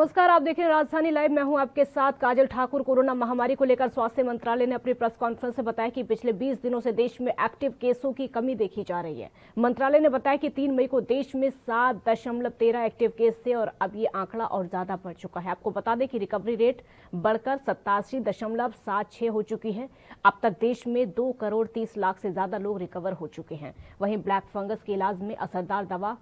नमस्कार, आप देख रहे हैं राजधानी लाइव। मैं हूं आपके साथ काजल ठाकुर। कोरोना महामारी को लेकर स्वास्थ्य मंत्रालय ने अपनी प्रेस कॉन्फ्रेंस में बताया कि पिछले 20 दिनों से देश में एक्टिव केसों की कमी देखी जा रही है। मंत्रालय ने बताया कि 3 मई को देश में 7.13 एक्टिव केस थे और अब ये आंकड़ा और ज्यादा बढ़ चुका है। आपको बता दें कि रिकवरी रेट बढ़कर 87.76 हो चुकी है। अब तक देश में 2,30,00,000 से ज्यादा लोग रिकवर हो चुके हैं। वहीं ब्लैक फंगस के इलाज में असरदार दवा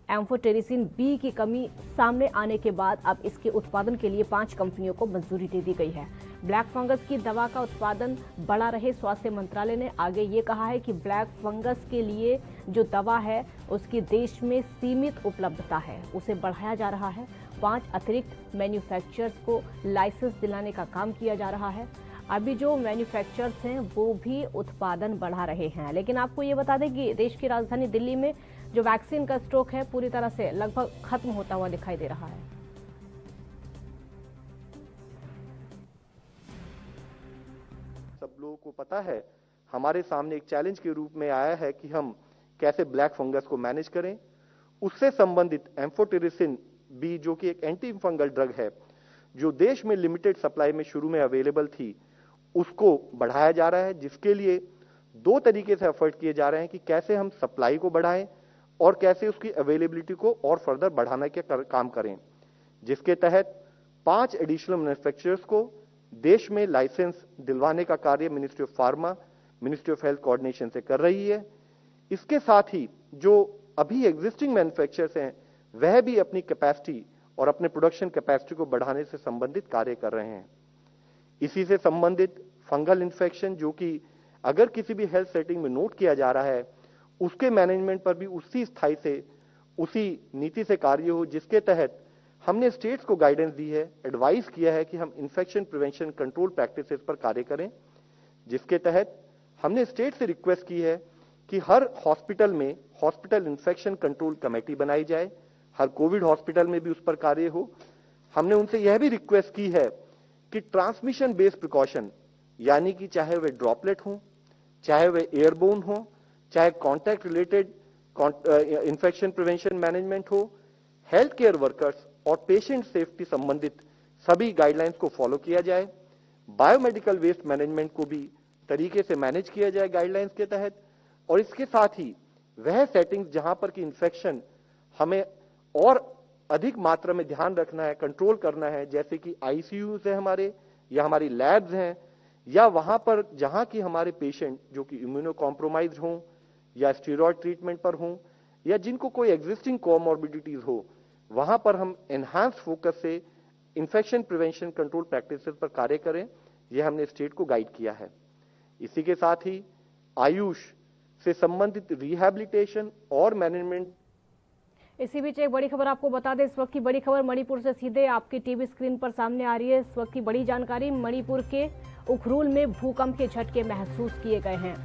एम्फोटेरिसिन बी की कमी सामने आने के बाद अब इसके उत्पादन के लिए 5 कंपनियों को मंजूरी दे दी गई है। ब्लैक फंगस की दवा का उत्पादन बढ़ा रहे। स्वास्थ्य मंत्रालय ने आगे ये कहा है कि ब्लैक फंगस के लिए जो दवा है उसकी देश में सीमित उपलब्धता है, उसे बढ़ाया जा रहा है। 5 अतिरिक्त मैन्युफैक्चरर्स को लाइसेंस दिलाने का काम किया जा रहा है। अभी जो मैन्युफैक्चरर्स हैं वो भी उत्पादन बढ़ा रहे हैं। लेकिन आपको ये बता दें कि देश की राजधानी दिल्ली में जो वैक्सीन का स्टॉक है पूरी तरह से लगभग खत्म होता हुआ दिखाई दे रहा है। सब लोगों को पता है, हमारे सामने एक चैलेंज के रूप में आया है कि हम कैसे ब्लैक फंगस को मैनेज करें। उससे संबंधित एम्फोटेरिसिन बी, जो कि एक एंटी फंगल ड्रग है, जो देश में लिमिटेड सप्लाई में शुरू में अवेलेबल थी, उसको बढ़ाया जा रहा है। जिसके लिए 2 तरीके से एफर्ट किए जा रहे हैं कि कैसे हम सप्लाई को बढ़ाएं और कैसे उसकी अवेलेबिलिटी को और फर्दर बढ़ाने के काम करें। जिसके तहत 5 एडिशनल मैन्युफैक्चरर्स को देश में लाइसेंस दिलवाने का कार्य ministry of pharma, ministry of health coordination से कर रही है। इसके साथ ही जो अभी एग्जिस्टिंग मैन्युफैक्चरर्स हैं वह भी अपनी कैपेसिटी और अपने प्रोडक्शन कैपेसिटी को बढ़ाने से संबंधित कार्य कर रहे हैं। इसी से संबंधित फंगल इन्फेक्शन, जो कि अगर किसी भी हेल्थ सेटिंग में नोट किया जा रहा है, उसके मैनेजमेंट पर भी उसी स्थाई से, उसी नीति से कार्य हो, जिसके तहत हमने स्टेट्स को गाइडेंस दी है, एडवाइस किया है कि हम इन्फेक्शन प्रिवेंशन कंट्रोल प्रैक्टिसेस पर कार्य करें। जिसके तहत हमने स्टेट से रिक्वेस्ट की है कि हर हॉस्पिटल में हॉस्पिटल इन्फेक्शन कंट्रोल कमेटी बनाई जाए, हर कोविड हॉस्पिटल में भी उस पर कार्य हो। हमने उनसे यह भी रिक्वेस्ट की है कि ट्रांसमिशन बेस्ड प्रिकॉशन, यानी कि चाहे वे ड्रॉपलेट हो, चाहे वे एयरबोन हो, चाहे contact related infection prevention management हो, हेल्थ केयर वर्कर्स और पेशेंट सेफ्टी संबंधित सभी गाइडलाइंस को फॉलो किया जाए। बायोमेडिकल वेस्ट मैनेजमेंट को भी तरीके से मैनेज किया जाए गाइडलाइंस के तहत। और इसके साथ ही वह सेटिंग्स जहां पर कि इन्फेक्शन हमें और अधिक मात्रा में ध्यान रखना है, कंट्रोल करना है, जैसे कि आईसीयूज है हमारे, या हमारी लैब्स हैं, या वहां पर जहां की हमारे पेशेंट जो कि इम्यूनो कॉम्प्रोमाइज हों या स्टेरॉयड ट्रीटमेंट पर हों, या जिनको कोई एग्जिस्टिंग कोमॉर्बिडिटीज हो, वहां पर हम एनहांस फोकस से इन्फेक्शन प्रिवेंशन कंट्रोल प्रैक्टिसेस पर कार्य करें। यह हमने स्टेट को गाइड किया है। इसी के साथ ही आयुष से संबंधित रिहैबिलिटेशन और मैनेजमेंट। इसी बीच एक बड़ी खबर आपको बता दें। इस वक्त की बड़ी खबर मणिपुर से सीधे आपकी टीवी स्क्रीन पर सामने आ रही है। इस वक्त की बड़ी जानकारी, मणिपुर के उखरूल में भूकंप के झटके महसूस किए गए हैं।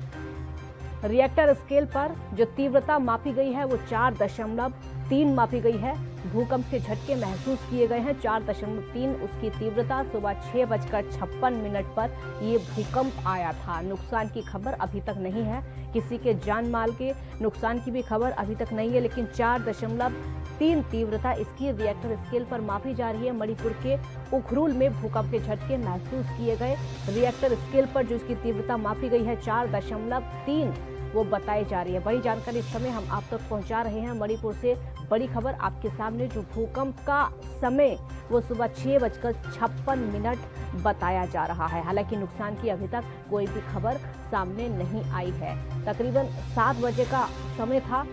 रिएक्टर स्केल पर जो तीव्रता मापी गई है वो 4.3 मापी गई है। भूकंप के झटके महसूस किए गए हैं 4.3 उसकी तीव्रता। सुबह 6:56 पर ये भूकंप आया था। नुकसान की खबर अभी तक नहीं है, किसी के जान माल के नुकसान की भी खबर अभी तक नहीं है, लेकिन 4.3 तीव्रता इसकी रिएक्टर स्केल पर मापी जा रही है। मणिपुर के उखरूल में भूकंप के झटके महसूस किए गए। रिएक्टर स्केल पर जो इसकी तीव्रता मापी गई है 4.3 वो बताई जा रही है। बड़ी जानकारी इस समय हम आप तक पहुंचा रहे हैं। मणिपुर से बड़ी खबर आपके सामने, जो भूकंप का समय वो सुबह 6:56 बताया जा रहा है। हालांकि नुकसान की अभी तक कोई भी खबर सामने नहीं आई है। तकरीबन 7 बजे का समय था,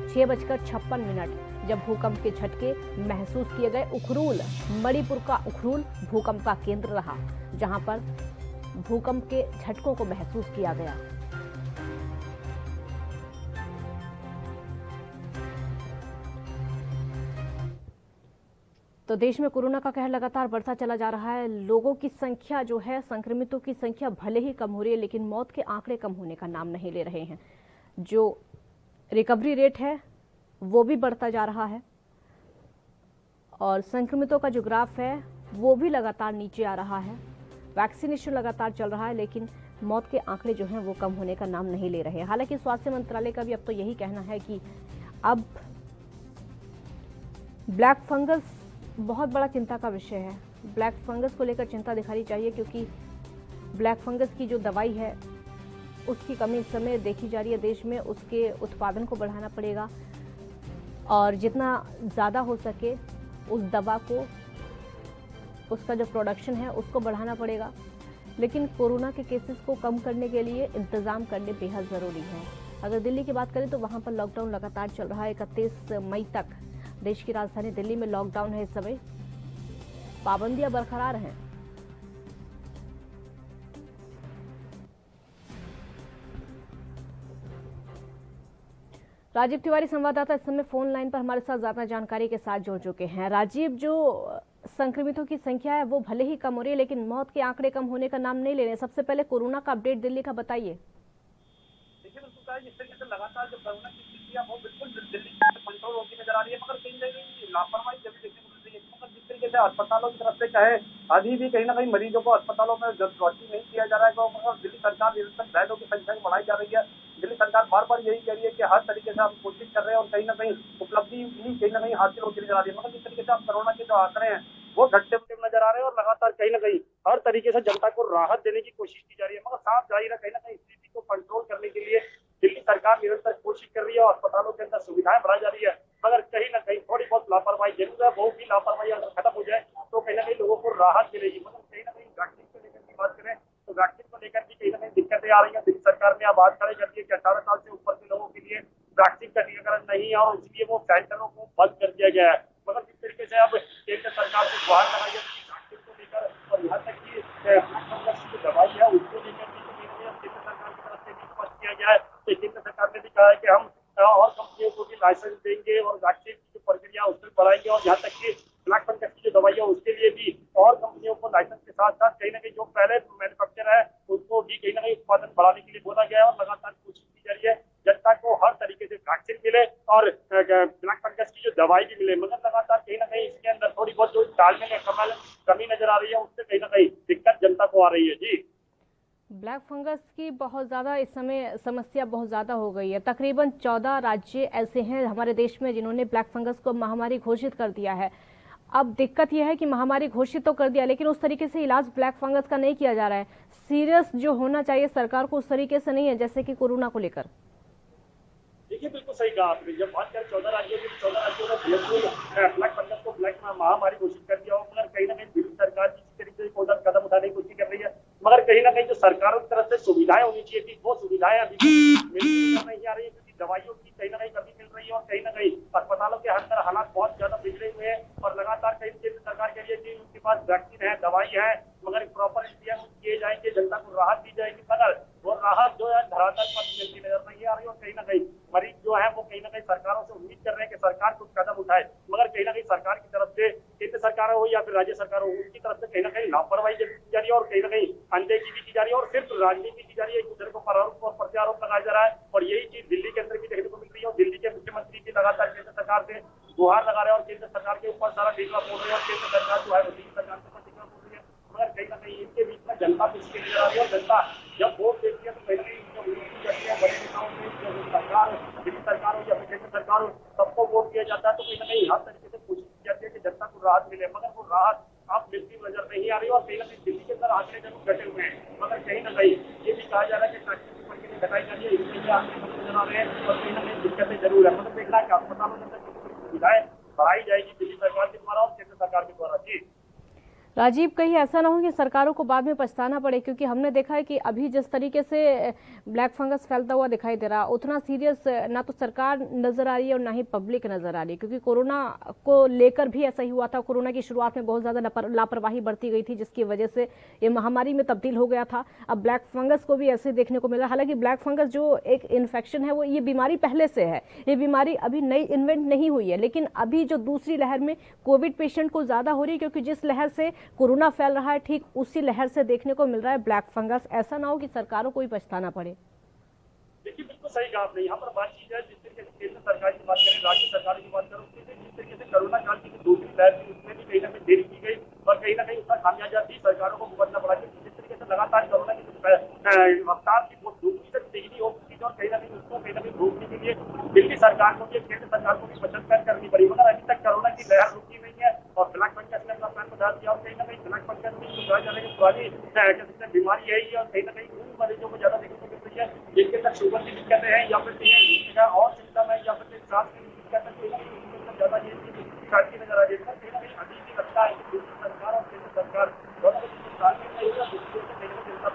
6:56 जब भूकंप के झटके महसूस किए गए। उखरूल, मणिपुर का उखरूल भूकंप का केंद्र रहा, जहां पर भूकंप के झटकों को महसूस किया गया। तो देश में कोरोना का कहर लगातार बढ़ता चला जा रहा है। लोगों की संख्या जो है, संक्रमितों की संख्या भले ही कम हो रही है, लेकिन मौत के आंकड़े कम होने का नाम नहीं ले रहे हैं। जो रिकवरी रेट है वो भी बढ़ता जा रहा है और संक्रमितों का जो ग्राफ है वो भी लगातार नीचे आ रहा है। वैक्सीनेशन लगातार चल रहा है, लेकिन मौत के आंकड़े जो हैं वो कम होने का नाम नहीं ले रहे हैं। हालांकि स्वास्थ्य मंत्रालय का भी अब तो यही कहना है कि अब ब्लैक फंगस बहुत बड़ा चिंता का विषय है। ब्लैक फंगस को लेकर चिंता दिखानी चाहिए, क्योंकि ब्लैक फंगस की जो दवाई है उसकी कमी इस समय देखी जा रही है देश में। उसके उत्पादन को बढ़ाना पड़ेगा और जितना ज़्यादा हो सके उस दवा को, उसका जो प्रोडक्शन है उसको बढ़ाना पड़ेगा। लेकिन कोरोना के केसेस को कम करने के लिए इंतज़ाम करने बेहद ज़रूरी है। अगर दिल्ली की बात करें तो वहाँ पर लॉकडाउन लगातार चल रहा है। 31 मई तक देश की राजधानी दिल्ली में लॉकडाउन है। इस समय पाबंदियां बरकरार हैं। राजीव तिवारी संवाददाता इस समय फोन लाइन पर हमारे साथ ज्यादा जानकारी के साथ जुड़ चुके हैं। राजीव, जो संक्रमितों की संख्या है वो भले ही कम हो रही है, लेकिन मौत के आंकड़े कम होने का नाम नहीं ले रहे। सबसे पहले कोरोना का अपडेट दिल्ली का बताइए। देखिए, बिल्कुल जिस तरीके से लगातार जो कोरोना की स्थिति है वो बिल्कुल दिल्ली में कंट्रोल होती नजर आ रही है, मगर कहीं ना कहीं लापरवाही जब देखने को मिल रही है। मगर जिस तरीके से अस्पतालों की तरफ से चाहे अभी भी कहीं ना कहीं मरीजों को अस्पतालों में जब भर्ती नहीं किया जा रहा है, तो मगर दिल्ली सरकार निरंतर बेडों की संख्या बढ़ाई जा रही है। दिल्ली सरकार बार बार यही कह रही है कि हर तरीके से हम कोशिश कर रहे हैं और कहीं ना कहीं उपलब्धि भी कहीं ना कहीं हासिल होती नजर आ रही है। मगर जिस तरीके से आप कोरोना के जो आंकड़े हैं वो घटते हुए नजर आ रहे हैं और लगातार कहीं ना कहीं हर तरीके से जनता को राहत देने की कोशिश की जा रही है। मगर साफ जाहिर है कहीं ना कहीं स्थिति को कंट्रोल करने के लिए दिल्ली सरकार निरंतर कोशिश कर रही है और अस्पतालों के अंदर सुविधाएं बढ़ाई जा रही है। मगर कहीं ना कहीं थोड़ी बहुत लापरवाही जरूर है, वो भी लापरवाही अगर खत्म हो जाए तो कहीं ना कहीं लोगों को राहत मिलेगी। मगर कहीं ना कहीं वैक्सीन को लेकर की बात करें तो वैक्सीन को लेकर भी कहीं ना कहीं दिक्कतें आ रही है। दिल्ली सरकार ने अब बात खड़ी कर दी है कि 18 साल से ऊपर के लोगों के लिए वैक्सीन का टीकाकरण नहीं है और इसलिए वो सेंटरों को बंद कर दिया गया है। मगर जिस तरीके से अब केंद्र सरकार से गुहार लगाई है वैक्सीन को लेकर और यहाँ तक की जो दवाई है उसको लेकर भी केंद्र सरकार की तरफ से भी स्पष्ट किया गया है। केंद्र सरकार ने भी कहा है कि हम और कंपनियों को भी लाइसेंस देंगे और वैक्सीन की जो प्रक्रिया उसमें बढ़ाएंगे और यहाँ तक कि ब्लैक फंगस की जो दवाई है उसके लिए भी और कंपनियों को लाइसेंस के साथ साथ कहीं ना कहीं जो पहले मैन्युफैक्चर है उसको भी कहीं ना कहीं उत्पादन बढ़ाने के लिए बोला गया है और लगातार कोशिश की जा रही है जनता को हर तरीके से वैक्सीन मिले और ब्लैक फंगस की जो दवाई भी मिले। मगर लगातार कहीं ना कहीं इसके अंदर थोड़ी बहुत जो तालमेल में कमी नजर आ रही है उससे कहीं ना कहीं दिक्कत जनता को आ रही है। जी, ब्लैक फंगस की बहुत ज़्यादा इस समय समस्या बहुत ज़्यादा हो गई है। तकरीबन 14 राज्य ऐसे हैं हमारे देश में जिन्होंने ब्लैक फंगस को महामारी घोषित कर दिया है। अब दिक्कत यह है कि महामारी घोषित तो कर दिया, लेकिन उस तरीके से इलाज ब्लैक फंगस का नहीं किया जा रहा है। सीरियस जो होना चाहिए सरकार को उस तरीके से नहीं है, जैसे कि कोरोना को लेकर। देखिए, बिल्कुल सही कहा आपने। जब बात करें 14 राज्यों की, 14 राज्यों में बिल्कुल ब्लैक फंगस को ब्लैक महामारी घोषित कर दिया हो, मगर कहीं ना कहीं दिल्ली सरकार किसी तरीके से कदम उठाने की कोशिश कर रही है। मगर कहीं ना कहीं जो सरकारों की तरफ से सुविधाएं होनी चाहिए थी वो सुविधाएं अभी नहीं आ रही है, क्योंकि दवाइयों की कहीं ना कहीं कमी मिल रही है और कहीं ना कहीं अस्पतालों के अंदर हालात बहुत ज्यादा बिगड़े हुए हैं और लगातार कहीं केंद्र सरकार कह रही है कि उनके पास वैक्सीन है, दवाई है, मगर प्रॉपर इंतजाम किए जाएंगे, जनता को राहत दी जाएगी। मगर वो राहत जो है धरातल पर मिलती नजर नहीं आ रही और कहीं ना कहीं मरीज जो है वो कहीं ना कहीं सरकारों से उम्मीद कर रहे हैं कि सरकार कुछ कदम उठाए, मगर कहीं ना कहीं सरकार की तरफ से केंद्र सरकार हो या फिर राज्य सरकार हो उनकी तरफ से कहीं ना कहीं लापरवाही की जा रही है और कहीं ना कहीं अनदेखी भी की जा रही है और सिर्फ राजनीति की जा रही है। एक दूसरे को आरोप और प्रत्यारोप लगाया जा रहा है और यही चीज दिल्ली के अंदर भी देखने को मिल रही है और दिल्ली के मुख्यमंत्री भी लगातार केंद्र सरकार से गुहार लगा रहे हैं और केंद्र सरकार के ऊपर सारा ढीकवा बोल रहे हैं और केंद्र सरकार जो है वो दिल्ली सरकार के ऊपर ढीकवा बोल रही है। मगर कहीं ना कहीं इनके बीच में जनता पिछले नजर आ रही है और जनता जब वोट देती है तो कहीं ना कहीं जो विरोधी करती है बड़े नेताओं में जो सरकार दिल्ली सरकार हो या फिर केंद्र सरकार हो सबको वोट दिया जाता है, तो कहीं ना कहीं हर तरीके से कोशिश की जाती है कि जनता को राहत मिले, मगर वो राहत अब मिलती नजर नहीं आ रही और कहीं ना कहीं दिल्ली के अंदर आंकड़े जरूर घटे हुए हैं, मगर कहीं ना कहीं ये भी कहा जा रहा है कि ट्रैफिक की प्रक्रिया घटाई जा रही है, इसलिए आंकड़े नजर आ रहे हैं और कहीं ना कहीं दिक्कतें जरूर है। मतलब देखना है कि अस्पतालों के अंदर सुविधाएं बढ़ाई जाएगी दिल्ली सरकार के द्वारा और केंद्र सरकार के द्वारा। जी राजीव, कहीं ऐसा ना हो कि सरकारों को बाद में पछताना पड़े, क्योंकि हमने देखा है कि अभी जिस तरीके से ब्लैक फंगस फैलता हुआ दिखाई दे रहा, उतना सीरियस ना तो सरकार नजर आ रही है और ना ही पब्लिक नजर आ रही है, क्योंकि कोरोना को लेकर भी ऐसा ही हुआ था। कोरोना की शुरुआत में बहुत ज्यादा लापरवाही बरती गई थी, जिसकी वजह से ये महामारी में तब्दील हो गया था। अब ब्लैक फंगस को भी ऐसे देखने को मिला। हालांकि ब्लैक फंगस जो एक इन्फेक्शन है वो ये बीमारी पहले से है, ये बीमारी अभी नई इन्वेंट नहीं हुई है, लेकिन अभी जो दूसरी लहर में कोविड पेशेंट को ज्यादा हो रही है, क्योंकि जिस लहर से कोरोना फैल रहा है ठीक उसी लहर से देखने को मिल रहा है ब्लैक फंगस। ऐसा ना हो कि सरकारों को ही पछताना पड़े। देखिए, बिल्कुल सही कहा आपने। यहाँ पर बात की जाए जिस तरीके से केंद्र सरकार की बात करें, राज्य सरकार की बात करें, जिस तरीके से कोरोना काल की दूसरी लहर थी उसमें भी कहीं ना कहीं देरी की गई और कहीं ना कहीं उसका खामियाजा भी सरकारों को भुगतना पड़ा। जिस तरीके से लगातार कोरोना की रफ्तार की वो दूसरी से तेजी हो चुकी है और कहीं ना कहीं उसको कहीं ना कहीं रोकने के लिए दिल्ली सरकार को भी केंद्र सरकार को भी मशक्कत करनी पड़ी, मगर अभी तक कोरोना की लहर रुकी नहीं है और ब्लैक फंगस ने अपना प्लान बता दिया और कहीं ना कहीं ब्लैक फंगस में जो जाने की पुरानी बीमारी है और कहीं ना कहीं उन मरीजों को ज्यादा देखने को मिल रही है जिनके अंदर शुगर की दिक्कतें हैं या फिर और सिम्टम है या फिर सांस की दिक्कत है ज्यादा ये की नजर आ रही है। कहीं ना कहीं अभी भी लगता है कि सरकार और केंद्र सरकार दोनों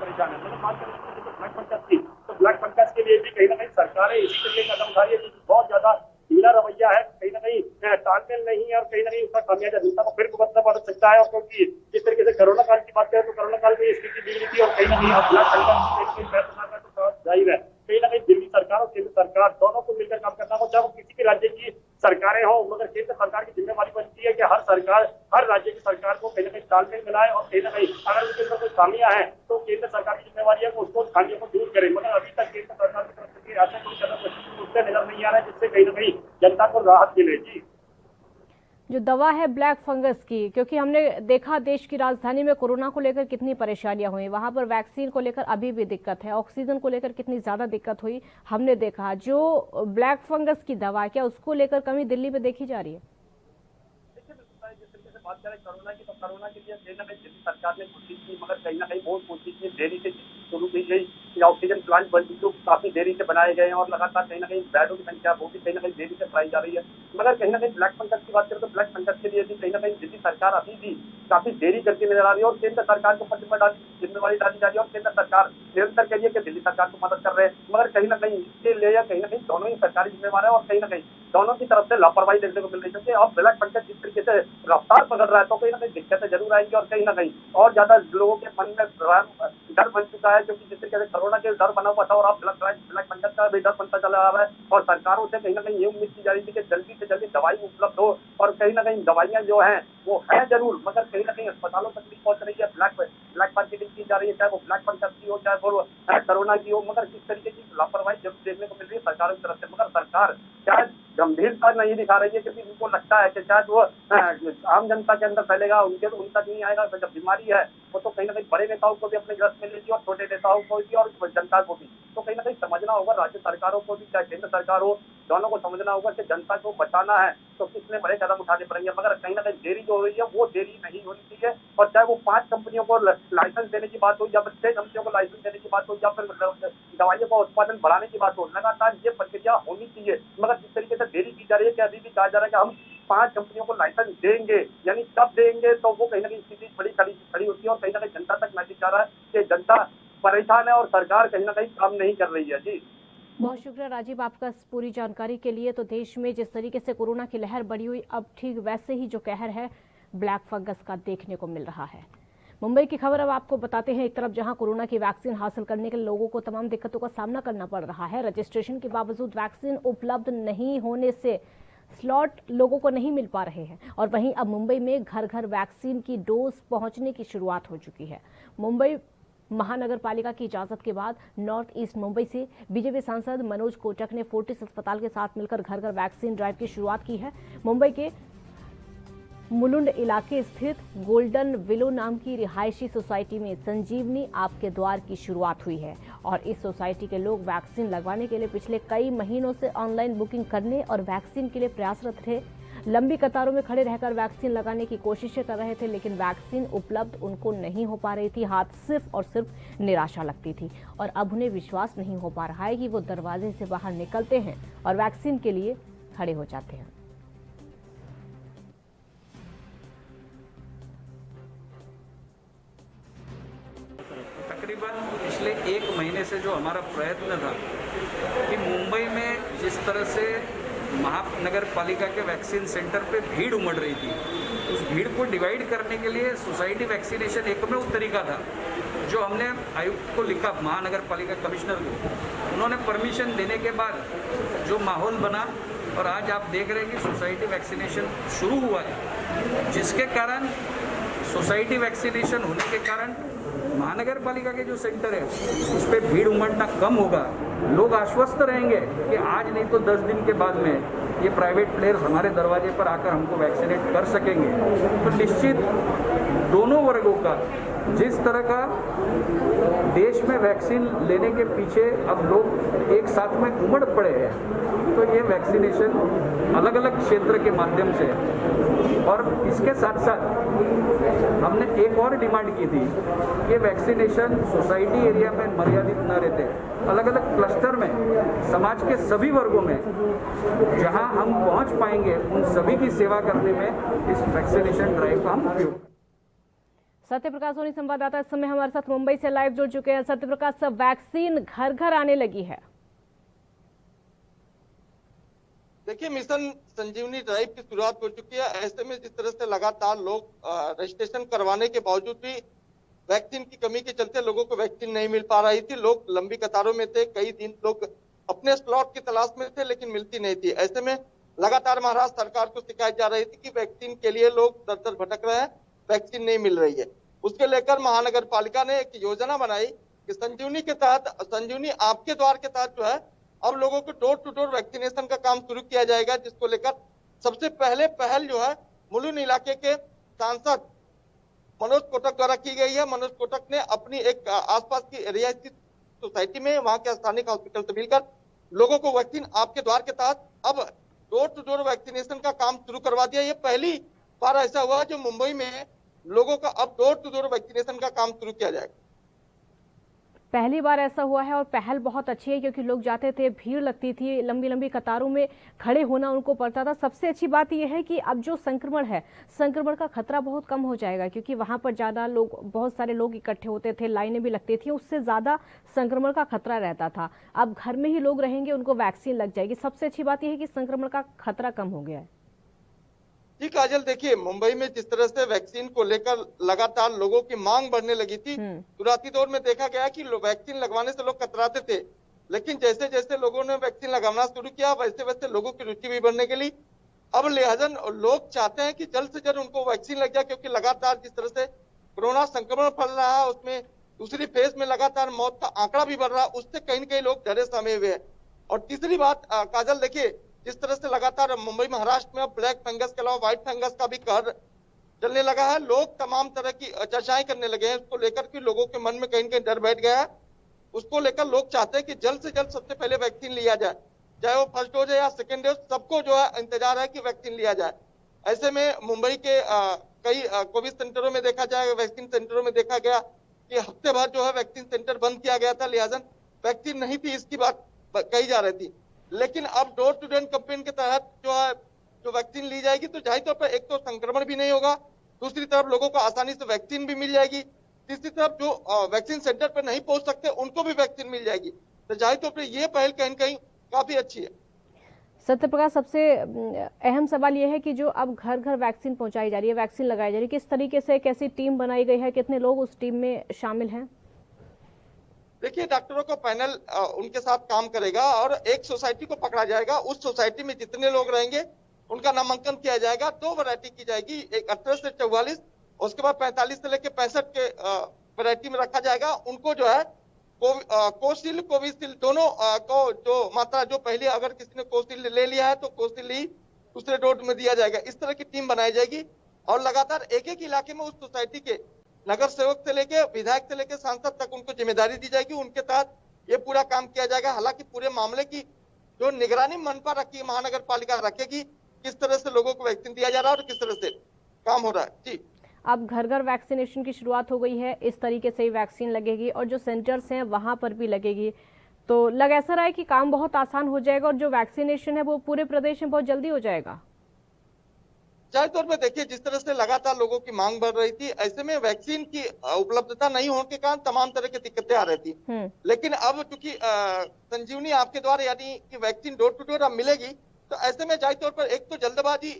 परेशान है। मैंने बात करें ब्लैक फंगस की, तो ब्लैक फंगस के लिए भी कहीं ना कहीं सरकारें इसी तरीके का कदम उठा रही है क्योंकि बहुत ज्यादा ढीला रवैया है, कहीं ना कहीं तालमेल नहीं है और कहीं ना कहीं उसका खामियाजा जनता को फिर भुगतना पड़ सकता है। और क्योंकि जिस तरीके से कोरोना काल की बात करें तो कोरोना काल में स्थिति बिगड़ी थी और कहीं ना कहीं ब्लैक फंगस तो जाहिर है कहीं ना कहीं दिल्ली सरकार और केंद्र सरकार दोनों को मिलकर काम करना हो, चाहे वो किसी भी राज्य की सरकारें हो, मगर केंद्र सरकार की जिम्मेवारी बनती है कि हर सरकार हर राज्य की सरकार को कहीं ना कहीं तालमेल मिलाए और कहीं ना कहीं अगर उसके अंदर कोई खामियां हैं तो केंद्र सरकार की जिम्मेवारी है कि उसको खामियों को दूर करे। मगर अभी तक केंद्र सरकार की तरफ से ऐसा कोई कदम उससे नजर नहीं आ रहा है जिससे कहीं ना कहीं जनता को राहत मिले। जी, जो दवा है ब्लैक फंगस की, क्योंकि हमने देखा देश की राजधानी में कोरोना को लेकर कितनी परेशानियां हुई, वहां पर वैक्सीन को लेकर अभी भी दिक्कत है, ऑक्सीजन को लेकर कितनी ज्यादा दिक्कत हुई हमने देखा। जो ब्लैक फंगस की दवा, क्या उसको लेकर कमी दिल्ली में देखी जा रही है? बात करें कोरोना की, तो कोरोना के लिए कहीं ना कहीं दिल्ली सरकार ने कोशिश की, मगर कहीं ना कहीं बहुत कोशिश की, देरी से शुरू की गई। ऑक्सीजन प्लांट बन चुके काफी देरी से बनाए गए हैं और लगातार कहीं ना कहीं बेडों की संख्या वो भी कहीं ना कहीं देरी से बढ़ाई जा रही है। मगर कहीं ना कहीं ब्लैक फंगस की बात करें तो ब्लैक फंगस के लिए भी कहीं ना कहीं दिल्ली सरकार अभी भी काफी देरी करती नजर आ रही है और केंद्र सरकार को जिम्मेवारी डाली जा रही है और केंद्र सरकार निरंतर कहिए कि दिल्ली सरकार को मदद कर रहे हैं, मगर कहीं ना कहीं इसके लिए कहीं ना कहीं दोनों ही सरकारी जिम्मेवार है और कहीं ना कहीं दोनों की तरफ से लापरवाही देखने को मिल रही है। क्योंकि अब ब्लैक फंगस जिस तरीके से रफ्तार पकड़ रहा है तो कहीं ना कहीं दिक्कतें जरूर आएंगी और कहीं ना कहीं और ज्यादा लोगों के मन में डर बन चुका है, क्योंकि जिस तरीके से कोरोना के डर बना हुआ था और अब ब्लैक फंगस का भी डर बनता चला आ रहा है और सरकारों से कहीं ना कहीं ये उम्मीद की जा रही थी कि जल्दी से जल्दी दवाई उपलब्ध हो और कहीं ना कहीं दवाइयां जो हैं वो है जरूर, मगर कहीं ना कहीं अस्पतालों तक भी पहुंच रही है। ब्लैक मार्केटिंग की जा रही है, चाहे वो ब्लैक फंगस की हो चाहे वो कोरोना की हो, मगर किस तरीके की लापरवाही जब देखने को मिल रही है सरकारों की तरफ से। मगर सरकार शायद गंभीरता नहीं दिखा रही है क्योंकि उनको लगता है कि शायद वो आम जनता के अंदर फैलेगा, उन तक नहीं आएगा। जब बीमारी है वो तो कहीं ना कहीं बड़े नेताओं को भी अपने ग्रस्त में लेगी और छोटे नेताओं को भी और जनता को भी। तो कहीं ना कहीं समझना होगा, राज्य सरकारों को भी चाहे केंद्र सरकार हो, दोनों को समझना होगा कि जनता को बचाना है तो किसने बड़े कदम उठाने पड़ेंगे। मगर कहीं ना कहीं देरी जो हो रही है वो देरी नहीं होनी चाहिए और चाहे वो 5 कंपनियों को लाइसेंस देने की बात हो या फिर 6 कंपनियों को लाइसेंस देने की बात हो या फिर दवाइयों का उत्पादन बढ़ाने की बात हो, लगातार ये प्रक्रिया होनी चाहिए। मगर जिस तरीके से देरी की जा रही है कि अभी भी कहा जा रहा है कि हम 5 कंपनियों को लाइसेंस देंगे, यानी कब देंगे, तो वो कहीं ना कहीं स्थिति बड़ी खड़ी होती है और कहीं ना कहीं जनता तक मैसेज जा रहा है कि जनता परेशान है और सरकार कहीं ना कहीं काम नहीं कर रही है। जी, बहुत शुक्रिया राजीव आपका इस पूरी जानकारी के लिए। तो देश में जिस तरीके से कोरोना की लहर बढ़ी हुई, अब ठीक वैसे ही जो कहर है ब्लैक फंगस का देखने को मिल रहा है। मुंबई की खबर अब आपको बताते हैं। एक तरफ जहां कोरोना की वैक्सीन हासिल करने के लिए लोगों को तमाम दिक्कतों का सामना करना पड़ रहा है, रजिस्ट्रेशन के बावजूद वैक्सीन उपलब्ध नहीं होने से स्लॉट लोगों को नहीं मिल पा रहे हैं, और वहीं अब मुंबई में घर घर वैक्सीन की डोज पहुंचने की शुरुआत हो चुकी है। मुंबई महानगर पालिका की इजाजत के बाद नॉर्थ ईस्ट मुंबई से बीजेपी सांसद मनोज कोटक ने फोर्टिस अस्पताल के साथ मिलकर घर घर वैक्सीन ड्राइव की शुरुआत की है। मुंबई के मुलुंड इलाके स्थित गोल्डन विलो नाम की रिहायशी सोसाइटी में संजीवनी आपके द्वार की शुरुआत हुई है और इस सोसाइटी के लोग वैक्सीन लगवाने के लिए पिछले कई महीनों से ऑनलाइन बुकिंग करने और वैक्सीन के लिए प्रयासरत थे। लंबी कतारों में खड़े रहकर वैक्सीन लगाने की कोशिशें कर रहे थे, लेकिन वैक्सीन उपलब्ध उनको नहीं हो पा रही थी। हाथ सिर्फ और सिर्फ निराशा लगती थी और अब उन्हें विश्वास नहीं हो पा रहा है कि वो दरवाजे से बाहर निकलते हैं और वैक्सीन के लिए खड़े हो जाते हैं। तकरीबन पिछले 1 महीने से जो हमारा प्रयत्न था कि मुंबई में जिस तरह से महानगर पालिका के वैक्सीन सेंटर पे भीड़ उमड़ रही थी, उस भीड़ को डिवाइड करने के लिए सोसाइटी वैक्सीनेशन एकमेव तरीका था जो हमने आयुक्त को लिखा, महानगर पालिका कमिश्नर को। उन्होंने परमिशन देने के बाद जो माहौल बना और आज आप देख रहे हैं कि सोसाइटी वैक्सीनेशन शुरू हुआ है, जिसके कारण सोसाइटी वैक्सीनेशन होने के कारण महानगर पालिका के जो सेंटर है उस पर भीड़ उमड़ना कम होगा। लोग आश्वस्त रहेंगे कि आज नहीं तो 10 दिन के बाद में ये प्राइवेट प्लेयर्स हमारे दरवाजे पर आकर हमको वैक्सीनेट कर सकेंगे। तो निश्चित दोनों वर्गों का जिस तरह का देश में वैक्सीन लेने के पीछे अब लोग एक साथ में उमड़ पड़े हैं, तो ये वैक्सीनेशन अलग अलग क्षेत्र के माध्यम से है। और इसके साथ साथ हमने एक और डिमांड की थी कि वैक्सीनेशन सोसाइटी एरिया में मर्यादित न रहते, अलग अलग क्लस्टर में समाज के सभी वर्गों में जहां हम पहुंच पाएंगे उन सभी की सेवा करने में इस वैक्सीनेशन ड्राइव का हम उपयोग। सत्य प्रकाश सोनी संवाददाता इस समय हमारे साथ मुंबई से लाइव जुड़ चुके हैं। सत्य प्रकाश, सब वैक्सीन घर घर आने लगी है। देखिए, मिशन संजीवनी ड्राइव की शुरुआत हो चुकी है। ऐसे में जिस तरह से लगातार लोग रजिस्ट्रेशन करवाने के बावजूद भी वैक्सीन की कमी के चलते लोगों को वैक्सीन नहीं मिल पा रही थी। लोग लंबी कतारों में थे, कई दिन लोग अपने स्लॉट की तलाश में थे, लेकिन मिलती नहीं थी। ऐसे में लगातार महाराष्ट्र सरकार को शिकायत जा रही थी कि वैक्सीन के लिए लोग दर दर भटक रहे हैं, वैक्सीन नहीं मिल रही है। उसके लेकर महानगर पालिका ने एक योजना बनाई कि संजीवनी के तहत, संजीवनी आपके द्वार के तहत जो है अब लोगों को डोर टू डोर वैक्सीनेशन का काम शुरू किया जाएगा, जिसको लेकर सबसे पहले पहल जो है मुलुंड इलाके के सांसद मनोज कोटक द्वारा की गई है। मनोज कोटक ने अपनी एक आसपास की रियायती सोसाइटी में वहां के स्थानीय हॉस्पिटल से मिलकर लोगों को वैक्सीन आपके द्वार के तहत अब डोर टू डोर वैक्सीनेशन का काम शुरू करवा दिया। ये पहली बार ऐसा हुआ जो मुंबई में लोगों का अब डोर टू डोर वैक्सीनेशन का काम शुरू किया जाएगा। पहली बार ऐसा हुआ है और पहल बहुत अच्छी है, क्योंकि लोग जाते थे, भीड़ लगती थी, लंबी लंबी कतारों में खड़े होना उनको पड़ता था। सबसे अच्छी बात यह है कि अब जो संक्रमण है, संक्रमण का खतरा बहुत कम हो जाएगा, क्योंकि वहां पर ज्यादा लोग, बहुत सारे लोग इकट्ठे होते थे, लाइनें भी लगती थी, उससे ज्यादा संक्रमण का खतरा रहता था। अब घर में ही लोग रहेंगे, उनको वैक्सीन लग जाएगी। सबसे अच्छी बात यह है कि संक्रमण का खतरा कम हो गया है। जी काजल, देखिए मुंबई में जिस तरह से वैक्सीन को लेकर लगातार लोगों की मांग बढ़ने लगी थी, शुरुआती दौर में देखा गया कि वैक्सीन लगवाने से लोग कतराते थे, लेकिन जैसे जैसे लोगों ने वैक्सीन लगाना शुरू किया वैसे वैसे लोगों की रुचि भी बढ़ने के लिए अब लिहाजन लोग चाहते हैं कि जल्द से जल्द उनको वैक्सीन लग जाए, क्योंकि लगातार जिस तरह से कोरोना संक्रमण फैल रहा है, उसमें दूसरी फेज में लगातार मौत का आंकड़ा भी बढ़ रहा है, उससे कहीं न कहीं लोग डरे समे हुए हैं। और तीसरी बात काजल, देखिए जिस तरह से लगातार मुंबई महाराष्ट्र में ब्लैक फंगस के अलावा व्हाइट फंगस का भी कहर चलने लगा है। लोग तमाम तरह की चर्चाएं करने लगे हैं उसको लेकर कि लोगों के मन में कहीं न कहीं डर बैठ गया है। उसको लेकर लोग चाहते हैं कि जल्द से जल्द सबसे पहले वैक्सीन लिया जाए, चाहे वो फर्स्ट डोज है या सेकेंड डोज, सबको जो है इंतजार है कि वैक्सीन लिया जाए। ऐसे में मुंबई के कई कोविड सेंटरों में देखा जाए, वैक्सीन सेंटरों में देखा गया कि हफ्ते भर जो है वैक्सीन सेंटर बंद किया गया था, लिहाजन वैक्सीन नहीं थी, इसकी बात कही जा रही थी। लेकिन अब डोर टू डोर कैंपेन के तहत जो वैक्सीन ली जाएगी तो जाहिर तौर पर एक तो संक्रमण भी नहीं होगा, दूसरी तरफ लोगों को आसानी से वैक्सीन भी मिल जाएगी, तीसरी तरफ जो वैक्सीन सेंटर पर नहीं पहुंच सकते उनको भी वैक्सीन मिल जाएगी। तो जाहिर तौर पर यह पहल कहीं कहीं काफी अच्छी है। सत्य प्रकाश, सबसे अहम सवाल यह है कि जो अब घर घर वैक्सीन पहुंचाई जा रही है, वैक्सीन लगाई जा रही है, किस तरीके से, कैसी टीम बनाई गई है, कितने लोग उस टीम में शामिल हैं? देखिए, डॉक्टरों का पैनल उनके साथ काम करेगा और एक सोसाइटी को पकड़ा जाएगा। उस सोसाइटी में जितने लोग रहेंगे उनका नामांकन किया जाएगा। 2 वैरायटी की जाएगी, एक 18 से 44, उसके बाद 45 से लेकर 65 के वैरायटी में रखा जाएगा। उनको जो है कोविशील्ड कोविशील्ड दोनों को जो मात्रा, जो पहले अगर किसी ने कोविशील्ड ले लिया है तो कोविशील्ड ही दूसरे डोज में दिया जाएगा। इस तरह की टीम बनाई जाएगी और लगातार एक एक इलाके में उस सोसाइटी के नगर सेवक से लेके विधायक से लेके सांसद तक उनको जिम्मेदारी दी जाएगी, उनके तहत ये पूरा काम किया जाएगा। हालांकि पूरे मामले की जो निगरानी मनपा रखी है, महानगर पालिका रखेगी, किस तरह से लोगों को वैक्सीन दिया जा रहा है और किस तरह से काम हो रहा है। जी, अब घर घर वैक्सीनेशन की शुरुआत हो गई है, इस तरीके से ही वैक्सीन लगेगी और जो सेंटर्स हैं वहां पर भी लगेगी, तो लग ऐसा रहा है कि काम बहुत आसान हो जाएगा और जो वैक्सीनेशन है वो पूरे प्रदेश में बहुत जल्दी हो जाएगा। जाहिर तौर पर देखिए, जिस तरह से लगातार लोगों की मांग बढ़ रही थी, ऐसे में वैक्सीन की उपलब्धता नहीं होने के कारण तमाम तरह की दिक्कतें आ रही थी। लेकिन अब चूंकि संजीवनी आपके द्वारा यानी कि वैक्सीन डोर टू डोर अब मिलेगी, तो ऐसे में जाहिर तौर पर एक तो जल्दबाजी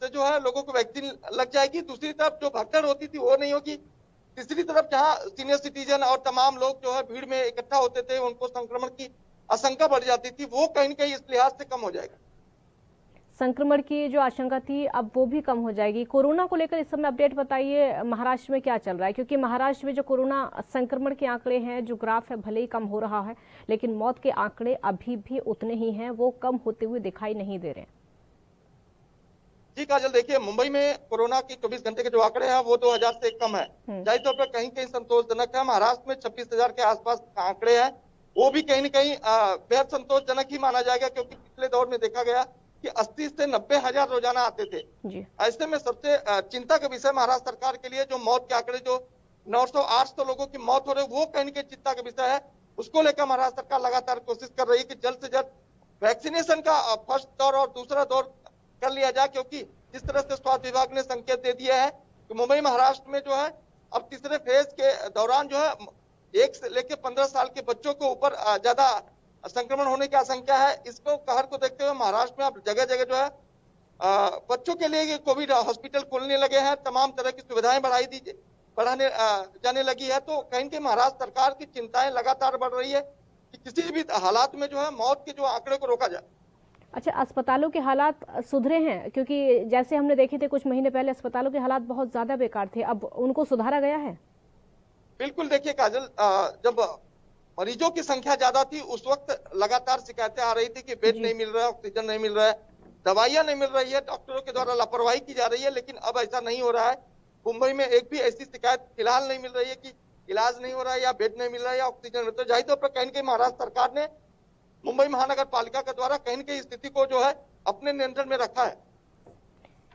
से जो है लोगों को वैक्सीन लग जाएगी, दूसरी तरफ जो भगदड़ होती थी वो नहीं होगी, तीसरी तरफ जहाँ सीनियर सिटीजन और तमाम लोग जो है भीड़ में इकट्ठा होते थे, उनको संक्रमण की आशंका बढ़ जाती थी, वो कहीं न कहीं इस लिहाज से कम हो जाएगा। संक्रमण की जो आशंका थी अब वो भी कम हो जाएगी। कोरोना को लेकर इस समय अपडेट बताइए, महाराष्ट्र में क्या चल रहा है? क्योंकि महाराष्ट्र में जो कोरोना संक्रमण के आंकड़े हैं, जो ग्राफ है, भले ही कम हो रहा है, लेकिन मौत के आंकड़े अभी भी उतने ही हैं, वो कम होते हुए दिखाई नहीं दे रहे। जी काजल, देखिए मुंबई में कोरोना की 24 घंटे के जो आंकड़े हैं वो 2000 से कम है। जाहिर तौर पर कहीं कहीं संतोषजनक है। महाराष्ट्र में 26,000 के आसपास आंकड़े हैं, वो भी कहीं न कहीं बेहद संतोषजनक ही माना जाएगा, क्योंकि पिछले दौर में देखा गया कि 80 से 90,000 रोजाना आते थे। ऐसे में सबसे चिंता का विषय महाराष्ट्र सरकार के लिए जो मौत के आंकड़े जो 900-800 लोगों की मौत हो रही है, वो कहीं न कहीं चिंता का विषय है। उसको लेकर महाराष्ट्र सरकार लगातार कोशिश कर रही है कि जल्द से जल्द वैक्सीनेशन का फर्स्ट दौर और दूसरा दौर कर लिया जाए, क्योंकि जिस तरह से स्वास्थ्य विभाग ने संकेत दे दिया है कि मुंबई महाराष्ट्र में जो है अब तीसरे फेज के दौरान जो है 1 से लेकर 15 साल के बच्चों के ऊपर ज्यादा संक्रमण होने की आशंका है। इसको कहर को देखते हुए महाराष्ट्र में अब जगह जगह जो है बच्चों के लिए कोविड हॉस्पिटल खोलने लगे हैं, तमाम तरह की सुविधाएं बढ़ाने जाने लगी है। तो कहीं कहीं महाराष्ट्र सरकार की चिंताएं लगातार बढ़ रही है कि किसी भी हालात में जो है मौत के जो आंकड़े को रोका जाए। अच्छा, अस्पतालों के हालात सुधरे हैं? क्योंकि जैसे हमने देखे थे कुछ महीने पहले अस्पतालों के हालात बहुत ज्यादा बेकार थे, अब उनको सुधारा गया है? बिल्कुल, देखिए काजल, जब मरीजों की संख्या ज्यादा थी उस वक्त लगातार शिकायतें आ रही थी कि बेड नहीं मिल रहा है, ऑक्सीजन नहीं मिल रहा है, दवाइयां नहीं मिल रही है, डॉक्टरों के द्वारा लापरवाही की जा रही है। लेकिन अब ऐसा नहीं हो रहा है। मुंबई में एक भी ऐसी शिकायत फिलहाल नहीं मिल रही है कि इलाज नहीं हो रहा है या बेड नहीं मिल रहा है या ऑक्सीजन। तो जाहिर तौर पर कहीं न कहीं महाराष्ट्र सरकार ने मुंबई महानगर पालिका के द्वारा कहीं न कहीं स्थिति को जो है अपने नियंत्रण में रखा है।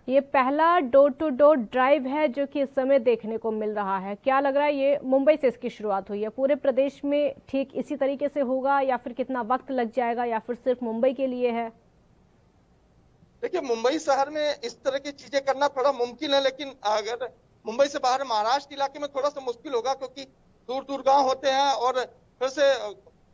ये पहला डोर टू डोर ड्राइव है जो कि इस समय देखने को मिल रहा है। क्या लग रहा है, ये मुंबई से इसकी शुरुआत हुई है, पूरे प्रदेश में ठीक इसी तरीके से होगा या फिर कितना वक्त लग जाएगा या फिर सिर्फ मुंबई के लिए है? देखिए, मुंबई शहर में इस तरह की चीजें करना थोड़ा मुमकिन है, लेकिन अगर मुंबई से बाहर महाराष्ट्र इलाके में थोड़ा सा मुश्किल होगा, क्योंकि दूर दूर गांव होते हैं और फिर से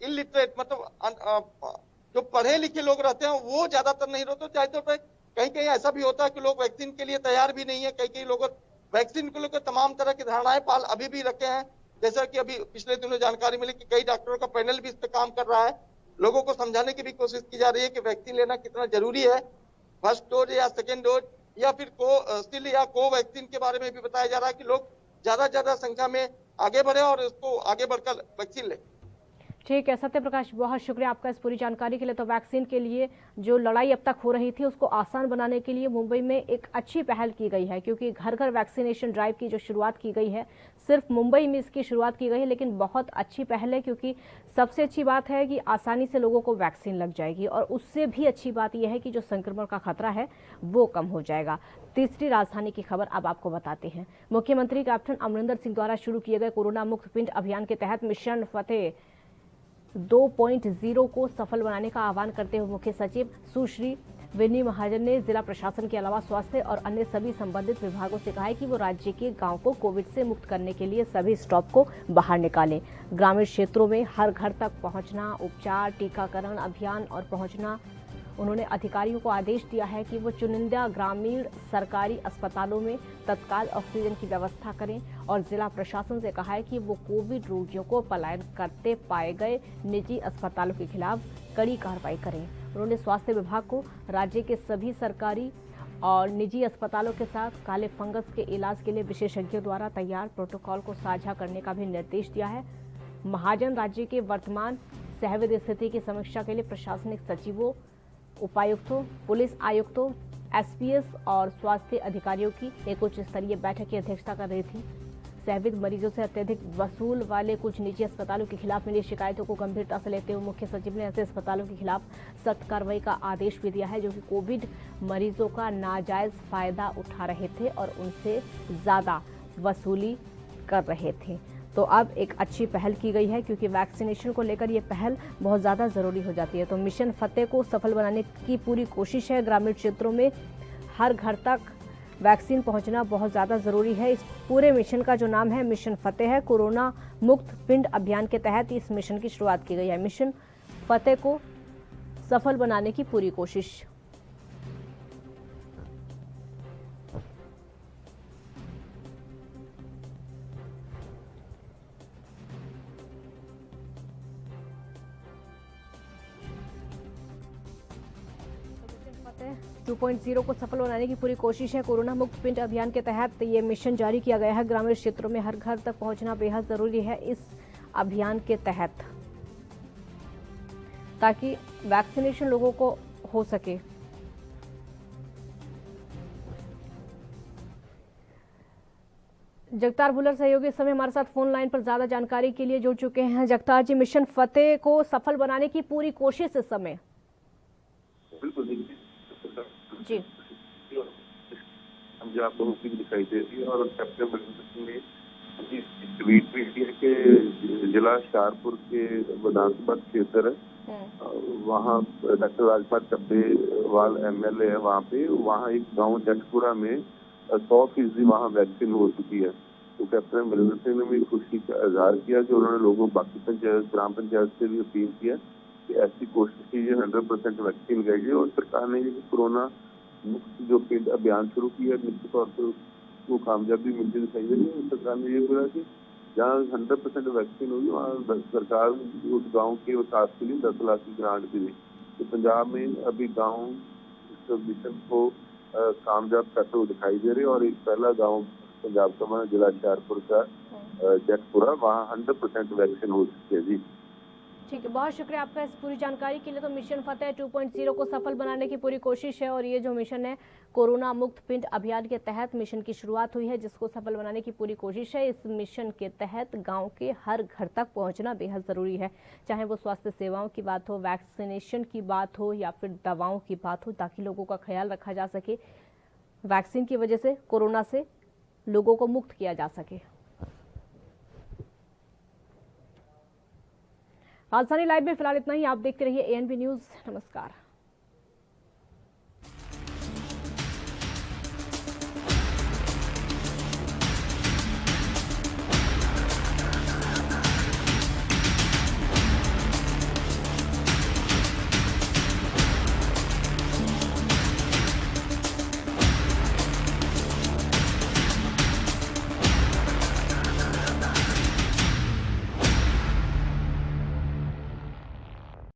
इलिटरेट मतलब जो पढ़े लिखे लोग रहते हैं वो ज्यादातर नहीं रहते। चाहे तो कहीं कहीं ऐसा भी होता है कि लोग वैक्सीन के लिए तैयार भी नहीं है। कई कई लोग वैक्सीन को लेकर तमाम तरह की धारणाएं पाल अभी भी रखे हैं। जैसा कि अभी पिछले दिनों जानकारी मिली कि कई डॉक्टरों का पैनल भी इस पर काम कर रहा है। लोगों को समझाने की भी कोशिश की जा रही है कि वैक्सीन लेना कितना जरूरी है, फर्स्ट डोज या सेकेंड डोज या फिर कोविशील्ड या कोवैक्सीन के बारे में भी बताया जा रहा है कि लोग ज्यादा संख्या में आगे बढ़े और इसको आगे बढ़कर वैक्सीन ले। ठीक है सत्य प्रकाश, बहुत शुक्रिया आपका इस पूरी जानकारी के लिए। तो वैक्सीन के लिए जो लड़ाई अब तक हो रही थी उसको आसान बनाने के लिए मुंबई में एक अच्छी पहल की गई है, क्योंकि घर घर वैक्सीनेशन ड्राइव की जो शुरुआत की गई है सिर्फ मुंबई में इसकी शुरुआत की गई है, लेकिन बहुत अच्छी पहल है, क्योंकि सबसे अच्छी बात है कि आसानी से लोगों को वैक्सीन लग जाएगी और उससे भी अच्छी बात यह है कि जो संक्रमण का खतरा है वो कम हो जाएगा। तीसरी राजधानी की खबर अब आपको बताते हैं। मुख्यमंत्री कैप्टन अमरिंदर सिंह द्वारा शुरू किए गए कोरोना मुक्त पिंड अभियान के तहत मिशन फतेह 2.0 को सफल बनाने का आह्वान करते हुए मुख्य सचिव सुश्री विनी महाजन ने जिला प्रशासन के अलावा स्वास्थ्य और अन्य सभी संबंधित विभागों से कहा है कि वो राज्य के गांव को कोविड से मुक्त करने के लिए सभी स्टॉप को बाहर निकालें। ग्रामीण क्षेत्रों में हर घर तक पहुंचना, उपचार, टीकाकरण अभियान और पहुंचना। उन्होंने अधिकारियों को आदेश दिया है कि वो चुनिंदा ग्रामीण सरकारी अस्पतालों में तत्काल ऑक्सीजन की व्यवस्था करें और जिला प्रशासन से कहा है कि वो कोविड रोगियों को पलायन करते पाए गए निजी अस्पतालों के खिलाफ कड़ी कार्रवाई करें। उन्होंने स्वास्थ्य विभाग को राज्य के सभी सरकारी और निजी अस्पतालों के साथ काले फंगस के इलाज के लिए विशेषज्ञों द्वारा तैयार प्रोटोकॉल को साझा करने का भी निर्देश दिया है। महाजन राज्य के वर्तमान सहविध स्थिति की समीक्षा के लिए प्रशासनिक सचिवों, उपायुक्तों, पुलिस आयुक्तों, एसपीएस और स्वास्थ्य अधिकारियों की एक उच्च स्तरीय बैठक की अध्यक्षता कर रही थी। सहविध मरीजों से अत्यधिक वसूल वाले कुछ निजी अस्पतालों के खिलाफ मिली शिकायतों को गंभीरता से लेते हुए मुख्य सचिव ने ऐसे अस्पतालों के खिलाफ सख्त कार्रवाई का आदेश भी दिया है जो कि कोविड मरीजों का नाजायज फायदा उठा रहे थे और उनसे ज्यादा वसूली कर रहे थे। तो अब एक अच्छी पहल की गई है, क्योंकि वैक्सीनेशन को लेकर ये पहल बहुत ज़्यादा ज़रूरी हो जाती है। तो मिशन फतेह को सफल बनाने की पूरी कोशिश है। ग्रामीण क्षेत्रों में हर घर तक वैक्सीन पहुंचना बहुत ज़्यादा ज़रूरी है। इस पूरे मिशन का जो नाम है मिशन फतेह है। कोरोना मुक्त पिंड अभियान के तहत इस मिशन की शुरुआत की गई है। मिशन फतेह को सफल बनाने की पूरी कोशिश। फतेह 2.0 को सफल बनाने की पूरी कोशिश है। कोरोना मुक्त पिंड अभियान के तहत ये मिशन जारी किया गया है। ग्रामीण क्षेत्रों में हर घर तक पहुंचना बेहद जरूरी है इस अभियान के तहत, ताकि वैक्सीनेशन लोगों को हो सके। जगतार भुल्लर सहयोगी इस समय हमारे साथ फोन लाइन पर ज्यादा जानकारी के लिए जुड़ चुके हैं। जगतार जी, मिशन फतेह को सफल बनाने की पूरी कोशिश इस समय। बिल्कुल जी, जो आपको मुस्लिम दिखाई दे रही है और कैप्टन अमरिंदर सिंह ने ट्वीट भी किया कि जिला शाहपुर के विधानसभा क्षेत्र है, वहाँ डॉक्टर राजपाल चब्बेवाल MLA है, वहाँ एक गांव जटपुरा में 100% वहाँ वैक्सीन हो चुकी है। तो कैप्टन अमरिंदर सिंह ने भी खुशी का इजहार किया कि उन्होंने लोगों बाकी पंचायत ग्राम पंचायत से भी अपील किया कि ऐसी कोशिश कीजिए 100% वैक्सीन लगाइए। और सरकार ने ये कोरोना मुक्त जो अभियान शुरू किया निश्चित तौर पर वो कामयाबी मिलती दिखाई दे रही है। सरकार ने ये बोला कि जहाँ 100% वैक्सीन होगी वहाँ सरकार उस गांव के विकास के लिए 10 लाख की ग्रांट दी। तो पंजाब में अभी गांव इस मिशन को कामयाब करते हुए दिखाई दे रहे और एक पहला गांव पंजाब का बना जिला शाहपुर का जटपुरा, वहाँ 100% वैक्सीन हो चुकी है। जी ठीक है, बहुत शुक्रिया आपका इस पूरी जानकारी के लिए। तो मिशन फतेह 2.0 को सफल बनाने की पूरी कोशिश है और ये जो मिशन है कोरोना मुक्त पिंड अभियान के तहत मिशन की शुरुआत हुई है, जिसको सफल बनाने की पूरी कोशिश है। इस मिशन के तहत गांव के हर घर तक पहुंचना बेहद जरूरी है, चाहे वो स्वास्थ्य सेवाओं की बात हो, वैक्सीनेशन की बात हो या फिर दवाओं की बात हो, ताकि लोगों का ख्याल रखा जा सके, वैक्सीन की वजह से कोरोना से लोगों को मुक्त किया जा सके। राजधानी लाइव में फिलहाल इतना ही। आप देखते रहिए ANB न्यूज। नमस्कार।